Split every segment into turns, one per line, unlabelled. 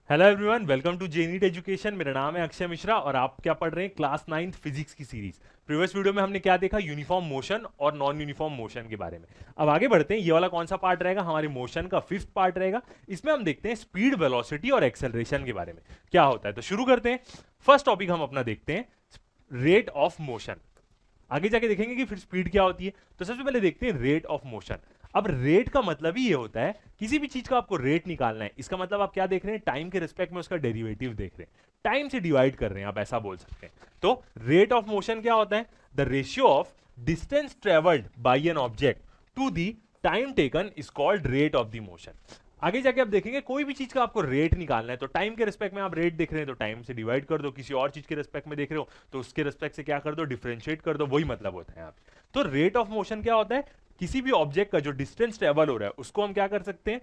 Hello everyone, welcome to जेनीट education. मेरा नाम है अक्षय मिश्रा और आप क्या पढ़ रहे हैं? क्लास 9th फिजिक्स की सीरीज। प्रीवियस वीडियो में हमने क्या देखा? यूनिफॉर्म मोशन और नॉन यूनिफॉर्म मोशन के बारे में। अब आगे बढ़ते हैं। ये वाला कौन सा पार्ट रहेगा? हमारे मोशन का 5th पार्ट रहेगा। इसमें हम देखते हैं स्पीड, वेलोसिटी और एक्सेलरेशन के बारे में क्या होता है। तो शुरू करते हैं। फर्स्ट टॉपिक हम अपना देखते हैं, रेट ऑफ मोशन। आगे जाके देखेंगे कि फिर स्पीड क्या होती है। तो सबसे पहले देखते हैं रेट ऑफ मोशन। अब रेट का मतलब ही ये होता है, किसी भी चीज का आपको रेट निकालना है, इसका मतलब आप क्या देख रहे हैं? टाइम के रिस्पेक्ट में उसका डेरिवेटिव देख रहे हैं, टाइम से डिवाइड कर रहे हैं, आप ऐसा बोल सकते हैं। तो रेट ऑफ मोशन क्या होता है? The ratio of distance travelled by an object to the time taken is called rate of the motion. आगे जाके आप देखेंगे कोई भी चीज का आपको रेट निकालना है तो टाइम के रिस्पेक्ट में आप रेट देख रहे हैं तो टाइम से डिवाइड कर दो, किसी और चीज के रिस्पेक्ट में देख रहे हो तो उसके रिस्पेक्ट से क्या कर दो? डिफरेंशिएट कर दो। वही मतलब होता है यहाँ पे। तो रेट ऑफ मोशन क्या होता है? किसी भी ऑब्जेक्ट का जो डिस्टेंस ट्रेवल हो रहा है उसको हम क्या कर सकते हैं?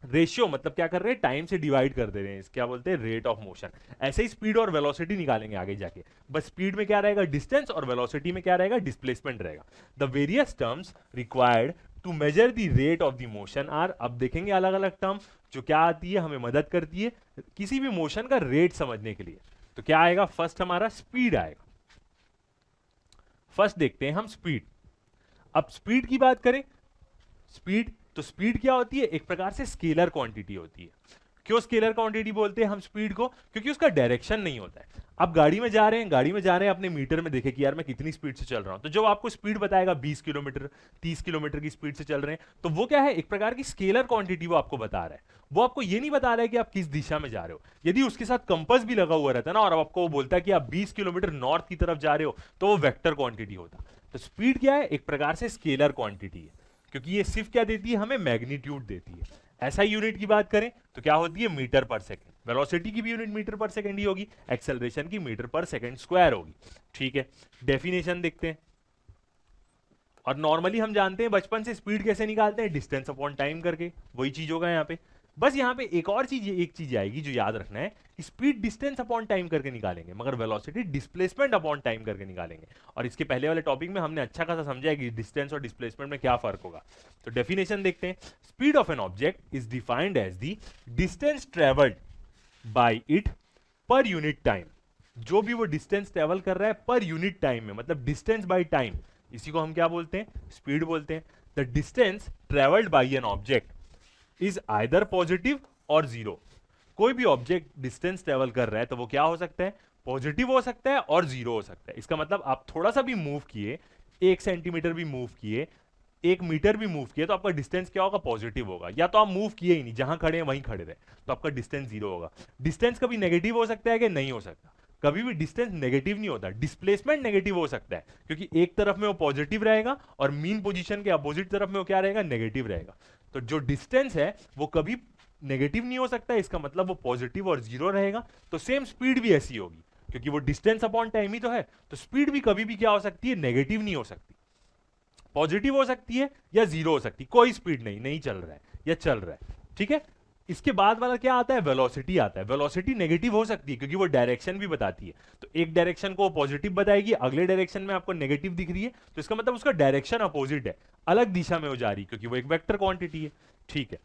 रेशियो, मतलब क्या कर रहे हैं? टाइम से डिवाइड कर दे रहे हैं, क्या बोलते हैं? Rate of motion. ऐसे ही स्पीड और वेलोसिटी निकालेंगे आगे जाके। बस स्पीड में क्या रहेगा? डिस्टेंस, और वेलोसिटी में क्या रहेगा? डिस्प्लेसमेंट रहेगा। The various terms required to measure the rate of the motion are, अब देखेंगे अलग अलग टर्म जो क्या आती है, हमें मदद करती है किसी भी मोशन का रेट समझने के लिए। तो क्या आएगा? फर्स्ट हमारा स्पीड आएगा। फर्स्ट देखते हैं हम स्पीड। अब स्पीड की बात करें, स्पीड, तो स्पीड क्या होती है? एक प्रकार से स्केलर क्वांटिटी होती है। क्यों स्केलर क्वांटिटी बोलते हैं हम स्पीड को? क्योंकि उसका डायरेक्शन नहीं होता है। आप गाड़ी में जा रहे हैं, गाड़ी में जा रहे हैं, अपने मीटर में देखे कि यार मैं कितनी स्पीड से चल रहा हूं, तो जो आपको स्पीड बताएगा 20 किलोमीटर 30 किलोमीटर की स्पीड से चल रहे हैं, तो वो क्या है? एक प्रकार की स्केलर क्वांटिटी वो आपको बता रहा है। वो आपको ये नहीं बता रहा है कि आप किस दिशा में जा रहे हो। यदि उसके साथ कंपास भी लगा हुआ रहता है ना, और आपको वो बोलता है कि आप 20 किलोमीटर नॉर्थ की तरफ जा रहे हो, तो वो वेक्टर क्वांटिटी होता। तो स्पीड क्या है? एक प्रकार से स्केलर क्वांटिटी है, क्योंकि ये सिर्फ क्या देती है? हमें मैग्नीट्यूड देती है। ऐसा यूनिट की बात करें तो क्या होती है? मीटर पर सेकंड। वेलोसिटी की भी यूनिट मीटर पर सेकंड ही होगी, एक्सेलरेशन की मीटर पर सेकंड स्क्वायर होगी। ठीक है, डेफिनेशन देखते हैं। और नॉर्मली हम जानते हैं बचपन से स्पीड कैसे निकालते हैं? डिस्टेंस अपॉन टाइम करके। वही चीज होगा यहाँ पे। बस यहाँ पे एक और चीज, एक चीज आएगी जो याद रखना है कि स्पीड डिस्टेंस अपॉन टाइम करके निकालेंगे, मगर वेलोसिटी डिस्प्लेसमेंट अपॉन टाइम करके निकालेंगे। और इसके पहले वाले टॉपिक में हमने अच्छा खासा समझा है कि डिस्टेंस और डिस्प्लेसमेंट में क्या फर्क होगा। तो डेफिनेशन देखते हैं। Speed of an object is defined as the distance travelled by it per unit time. जो भी वो डिस्टेंस ट्रेवल कर रहा है पर यूनिट टाइम में, मतलब डिस्टेंस बाय टाइम, इसी को हम क्या बोलते हैं? स्पीड बोलते हैं। The distance travelled by an object is either positive और जीरो। कोई भी ऑब्जेक्ट डिस्टेंस ट्रेवल कर रहा है तो वो क्या हो सकता है? पॉजिटिव हो सकता है और जीरो हो सकता है। इसका मतलब आप थोड़ा सा भी मूव किए, 1 सेंटीमीटर भी मूव किए, 1 मीटर भी मूव किए, तो आपका डिस्टेंस क्या होगा? पॉजिटिव होगा। या तो आप मूव किए ही नहीं, जहां खड़े हैं वहीं खड़े रहे, तो आपका डिस्टेंस जीरो होगा। डिस्टेंस कभी नेगेटिव हो सकता है कि नहीं हो सकता? कभी भी डिस्टेंस नेगेटिव नहीं होता। डिस्प्लेसमेंट नेगेटिव हो सकता है, क्योंकि एक तरफ में वो पॉजिटिव रहेगा और मीन पोजीशन के अपोजिट तरफ में वो क्या रहेगा? नेगेटिव रहेगा। तो जो डिस्टेंस है वो कभी नेगेटिव नहीं हो सकता, इसका मतलब वो पॉजिटिव और जीरो रहेगा। तो सेम स्पीड भी ऐसी होगी, क्योंकि वो डिस्टेंस अपॉन टाइम ही तो है। तो स्पीड भी कभी भी क्या हो सकती है? नेगेटिव नहीं हो सकती, पॉजिटिव हो सकती है या जीरो हो सकती है। कोई स्पीड नहीं, नहीं चल रहा है या चल रहा है। ठीक है। इसके बाद वाला क्या आता है? वेलोसिटी आता है। वेलोसिटी नेगेटिव हो सकती है क्योंकि वो डायरेक्शन भी बताती है। तो एक डायरेक्शन को पॉजिटिव बताएगी, अगले डायरेक्शन में आपको नेगेटिव दिख रही है, तो इसका मतलब उसका डायरेक्शन अपोजिट है, अलग दिशा में हो जा रही है, क्योंकि वो एक वेक्टर क्वांटिटी है। ठीक है,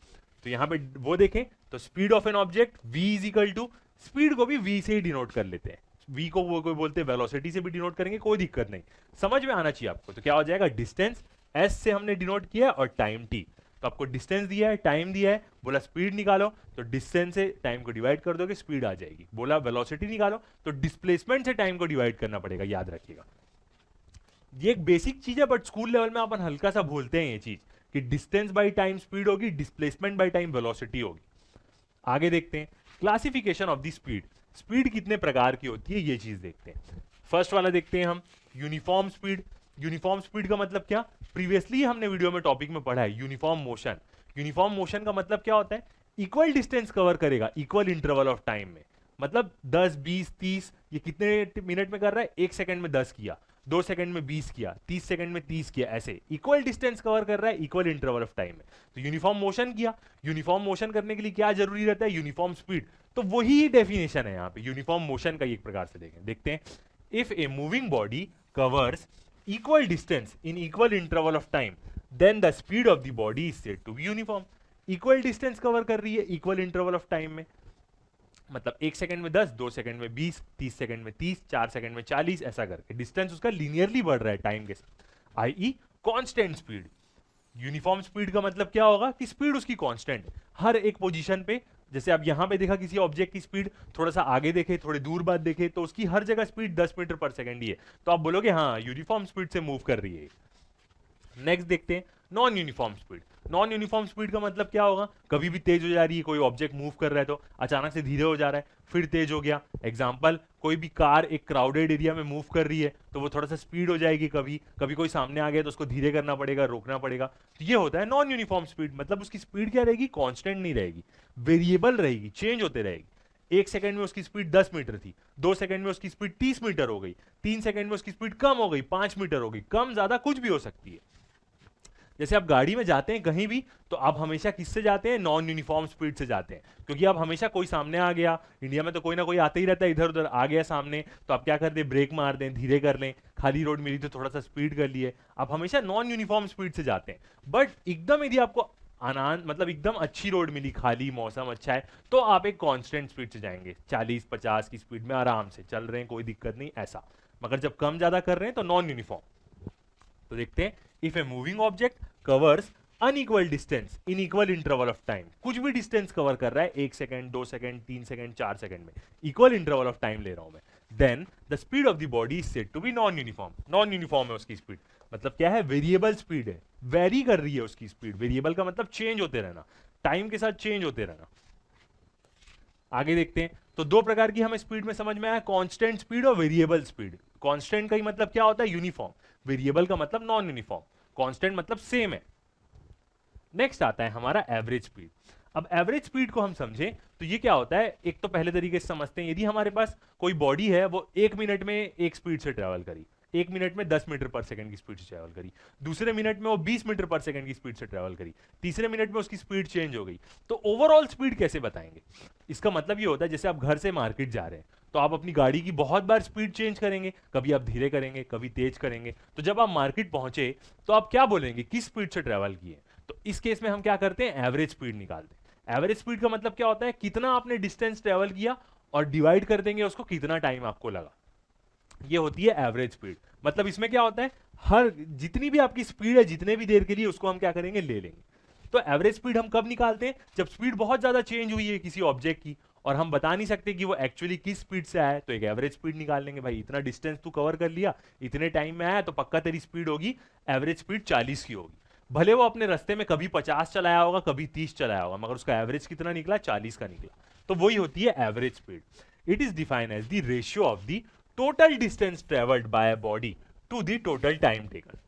तो यहां पे वो देखें तो speed of an object v is equal to, speed को भी v से ही डिनोट कर लेते हैं। v को वो कोई बोलते हैं वेलोसिटी से भी डिनोट करेंगे, कोई दिक्कत नहीं, समझ में आना चाहिए आपको। तो क्या हो जाएगा? डिस्टेंस s से हमने डिनोट किया है और टाइम t। तो आपको डिस्टेंस दिया है, टाइम दिया है, बोला स्पीड निकालो, तो डिस्टेंस से टाइम को डिवाइड कर दोगे, स्पीड आ जाएगी। बोला वेलोसिटी निकालो, तो डिस्प्लेसमेंट से टाइम को डिवाइड करना पड़ेगा, याद रखिएगा। ये एक बेसिक चीज है, बट स्कूल लेवल में अपन हल्का सा भूलते हैं ये चीज कि डिस्टेंस बाय टाइम स्पीड होगी, डिस्प्लेसमेंट बाय टाइम वेलोसिटी होगी। आगे देखते हैं classification of the speed. Speed कितने प्रकार की होती है ये चीज देखते हैं। फर्स्ट वाला देखते हैं हम, यूनिफॉर्म स्पीड। यूनिफॉर्म स्पीड का मतलब क्या? प्रीवियसली हमने वीडियो में टॉपिक में पढ़ा है, यूनिफॉर्म मोशन। यूनिफॉर्म मोशन का मतलब क्या होता है? इक्वल डिस्टेंस कवर करेगा इक्वल इंटरवल ऑफ टाइम में। मतलब 10 20 30, ये कितने मिनट में कर रहा है? 1 सेकंड में 10 किया, 2 सेकंड में 20 किया, 30 सेकंड में 30 किया, ऐसे इक्वल डिस्टेंस कवर कर रहा है इक्वल इंटरवल ऑफ टाइम में। तो यूनिफॉर्म मोशन किया। यूनिफॉर्म मोशन करने के लिए क्या जरूरी रहता है? Uniform speed. तो वही डेफिनेशन है यहाँ पे यूनिफॉर्म मोशन का। एक प्रकार से देखते हैं, if a moving body covers equal distance in equal interval of time, then the speed of the body is said to be uniform। equal distance cover कर रही है equal interval of time में, मतलब 1 सेकंड में 10, 2 second में 20, 30 second में 30, 4 second में 40, ऐसा करके डिस्टेंस उसका लीनियरली बढ़ रहा है टाइम के साथ, आई कांस्टेंट स्पीड। यूनिफॉर्म स्पीड का मतलब क्या होगा कि स्पीड उसकी कांस्टेंट हर एक पोजीशन पे। जैसे आप यहां पे देखा किसी ऑब्जेक्ट की स्पीड, थोड़ा सा आगे देखे, थोड़ी दूर बाद देखे, तो उसकी हर जगह स्पीड 10 मीटर पर सेकंड ही है, तो आप बोलोगे हाँ यूनिफॉर्म स्पीड से मूव कर रही है। नेक्स्ट देखते हैं non uniform speed. Non uniform speed का मतलब क्या होगा, कभी भी तेज हो जा रही है, कोई ऑब्जेक्ट मूव कर रहा है तो अचानक से धीरे हो जा रहा है, फिर तेज हो गया। एग्जांपल, कोई भी कार एक क्राउडेड एरिया में मूव कर रही है तो वो थोड़ा सा स्पीड हो जाएगी, कभी कभी कोई सामने आ गया तो उसको धीरे करना पड़ेगा, रोकना पड़ेगा। तो ये होता है नॉन यूनिफॉर्म स्पीड, मतलब उसकी स्पीड क्या रहेगी, कांस्टेंट नहीं रहेगी, वेरिएबल रहेगी, चेंज होते रहेगी। 1 सेकंड में उसकी स्पीड 10 मीटर थी, 2 सेकंड में उसकी स्पीड 30 मीटर हो गई, 3 सेकंड में उसकी स्पीड कम हो गई, 5 मीटर हो गई, कम ज्यादा कुछ भी हो सकती है। जैसे आप गाड़ी में जाते हैं कहीं भी, तो आप हमेशा किससे जाते हैं, नॉन यूनिफॉर्म स्पीड से जाते हैं, क्योंकि आप हमेशा कोई सामने आ गया, इंडिया में तो कोई ना कोई आते ही रहता है, इधर उधर आ गया सामने, तो आप क्या कर दें, ब्रेक मार दें, धीरे कर लें, खाली रोड मिली तो थोड़ा सा स्पीड कर लिए, आप हमेशा नॉन यूनिफॉर्म स्पीड से जाते हैं। बट एकदम यदि आपको आनंद मतलब एकदम अच्छी रोड मिली, खाली मौसम अच्छा है, तो आप एक कांस्टेंट स्पीड से जाएंगे, 40-50 की स्पीड में आराम से चल रहे हैं, कोई दिक्कत नहीं ऐसा। मगर जब कम ज्यादा कर रहे हैं तो नॉन यूनिफॉर्म। तो देखते हैं, if a moving object covers unequal distance in equal interval of time, कुछ भी डिस्टेंस कवर कर रहा है, 1 सेकंड, 2 सेकंड, 3 सेकंड, 4 सेकंड में, इक्वल इंटरवल ऑफ टाइम ले रहा हूं मैं, then the speed of the body is said to be non uniform. Non uniform है उसकी स्पीड, मतलब क्या है, वेरिएबल स्पीड है, वेरी कर रही है उसकी स्पीड। वेरिएबल का मतलब चेंज होते रहना, टाइम के साथ चेंज होते रहना। आगे देखते हैं, तो दो प्रकार की हमें स्पीड में समझ में आया, कांस्टेंट स्पीड और वेरिएबल स्पीड। कांस्टेंट का ही मतलब क्या होता है, यूनिफॉर्म, वेरिएबल का मतलब नॉन यूनिफॉर्म, कांस्टेंट मतलब सेम है। नेक्स्ट आता है हमारा एवरेज स्पीड। अब एवरेज स्पीड को हम समझें तो ये क्या होता है, एक तो पहले तरीके से समझते हैं, यदि हमारे पास कोई बॉडी है, वो 1 मिनट में एक स्पीड से ट्रेवल करी, 1 मिनट में 10 मीटर पर सेकंड की स्पीड से ट्रेवल करी, दूसरे मिनट में वो 20 मीटर पर सेकंड की स्पीड से ट्रेवल करी, तीसरे मिनट में उसकी स्पीड चेंज हो गई, तो ओवरऑल स्पीड कैसे बताएंगे। इसका मतलब ये होता है, जैसे आप घर से मार्केट जा रहे हैं तो आप अपनी गाड़ी की बहुत बार स्पीड चेंज करेंगे, कभी आप धीरे करेंगे, कभी तेज करेंगे, तो जब आप मार्केट पहुंचे तो आप क्या बोलेंगे, किस स्पीड से ट्रेवल किए। तो इस केस में हम क्या करते हैं, एवरेज स्पीड निकालते हैं। एवरेज स्पीड का मतलब क्या होता है, कितना आपने डिस्टेंस ट्रेवल किया और डिवाइड कर देंगे उसको, कितना टाइम आपको लगा, ये होती है एवरेज स्पीड। मतलब इसमें क्या होता है, हर जितनी भी आपकी स्पीड है, जितने भी देर के लिए, उसको हम क्या करेंगे, ले लेंगे। तो एवरेज स्पीड हम कब निकालते हैं, जब स्पीड बहुत ज्यादा चेंज हुई है किसी ऑब्जेक्ट की और हम बता नहीं सकते कि वो एक्चुअली किस स्पीड से आया है, तो एक एवरेज स्पीड निकाल लेंगे, भाई इतना डिस्टेंस तू कवर कर लिया, इतने टाइम में आया, तो पक्का तेरी स्पीड होगी, एवरेज स्पीड 40 की होगी। भले वो अपने रास्ते में कभी 50 चलाया होगा, कभी 30 चलाया होगा, मगर उसका एवरेज कितना निकला, 40 का निकला, तो वही होती है average speed. It is defined as the ratio of the total distance travelled by body to the total time taken.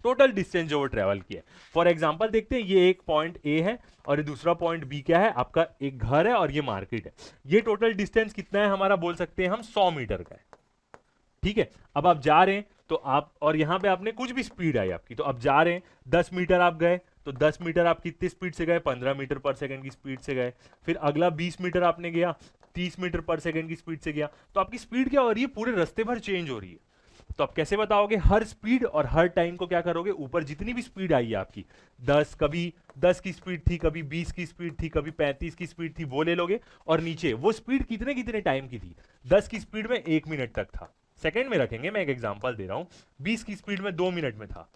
Total distance जो वो ट्रेवल किया। फॉर एग्जांपल देखते हैं, ये एक पॉइंट ए है और ये दूसरा पॉइंट बी क्या है, आपका एक घर है और ये मार्केट है। ये टोटल डिस्टेंस कितना है हमारा, बोल सकते हैं हम 100 मीटर का है। ठीक है, अब आप जा रहे हैं तो आप, और यहां पे आपने कुछ भी स्पीड आई आपकी, तो आप जा रहे हैं 10 मीटर आप गए, तो 10 मीटर आप कितनी स्पीड से गए, 15 मीटर पर सेकंड की स्पीड से गए। फिर अगला 20 मीटर आपने गया, 30 मीटर पर सेकंड की स्पीड से गया। तो आपकी स्पीड क्या हो रही है, पूरे रास्ते भर चेंज हो रही है। तो आप कैसे बताओगे, हर स्पीड और हर टाइम को क्या करोगे, ऊपर जितनी भी स्पीड आई है आपकी, 10, कभी 10 की स्पीड थी, कभी 20 की स्पीड थी, कभी 35 की स्पीड थी, वो ले लोगे, और नीचे वो स्पीड कितने कितने टाइम की थी। 10 की स्पीड में 1 मिनट तक था, सेकंड में रखेंगे, मैं एक एग्जांपल दे रहा हूं। 20 की स्पीड में 2 मिनट में था,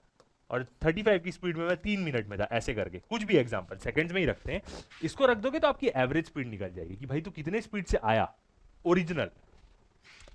और 35 की स्पीड में मैं 3 मिनट में था, ऐसे करके कुछ भी एग्जांपल सेकंड्स में ही रखते हैं। इसको रख दोगे तो आपकी एवरेज स्पीड निकल जाएगी कि भाई तू कितने स्पीड से आया ओरिजिनल।